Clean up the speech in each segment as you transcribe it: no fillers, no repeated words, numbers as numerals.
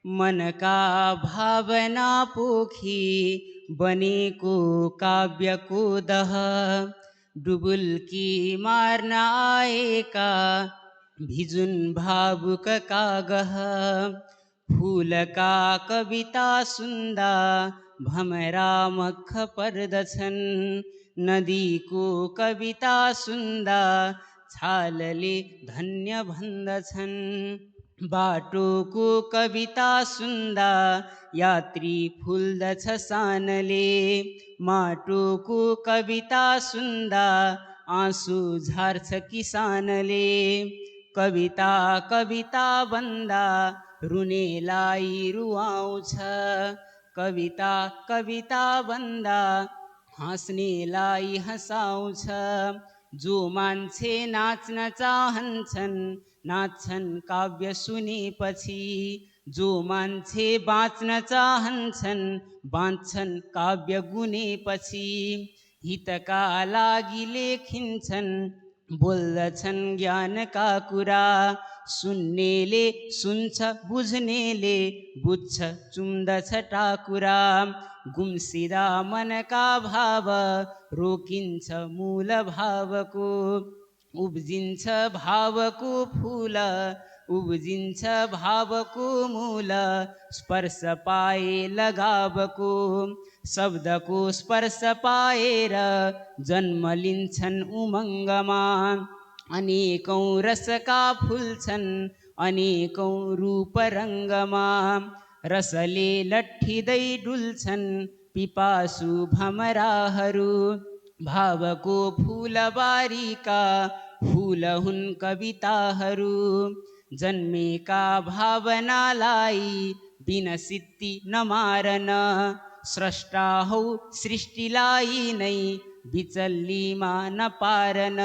मन का भावना पोखी बनेको काव्यको दह डुबुल्की मार्न आएका भिजुन भावुक कागह फूलका कविता सुन्दा भमरा मख पर्दछन् नदीको कविता सुन्दा छालले धन्य भन्दछन् बाटोको कविता सुन्दा यात्री फुल्दछ सानले माटोको कविता सुन्दा आँसु झार्छ किसानले कविता कविता भन्दा रुनेलाई रुवाउँछ कविता कविता भन्दा हाँस्नेलाई हँसाउँछ जो मान्छे नाच्न चाहन्छन् नाच्छन् काव्य सुनेपछि जो मान्छे बाँच्न चाहन्छन् बाँच्छन् काव्य गुनेपछि हितका लागि लेखिन्छन् बोल्दछन् ज्ञानका कुरा सुन्नेले सुन्छ बुझ्नेले बुझ्छ चुम्दछ टाकुरा गुम्सिदा मनका भाव रोकिन्छ मूल भावको उब्जिन्छ भावको फूल उब्जिन्छ भावको मूल स्पर्श पाए लगावको शब्दको स्पर्श पाएर जन्म लिन्छन् उमङ्गमा अनेकौं रसका फुल्छन् अनेकौं रूप रङ्गमा रसले लट्ठिँदै डुल्छन् पिपासु भमराहरू भावको फूलबारीका फूल हुन् कविताहरू जन्मेका भावनालाई बिनसित्ती नमारन स्रष्टा हौ सृष्टिलाई नै बिचल्लीमा नपारन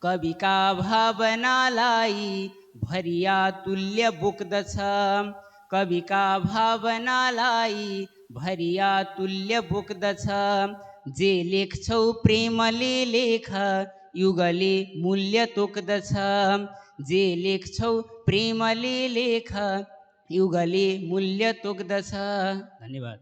कविका भावनालाई भरिया तुल्य बोक्दछ कविका भावनालाई भरिया तुल्य बोक्दछ जे लेख्छौ प्रेमले लेख युगले मूल्य तोक्दछ जे लेख्छौ प्रेमले लेख युगले मूल्य तोक्दछ। धन्यवाद।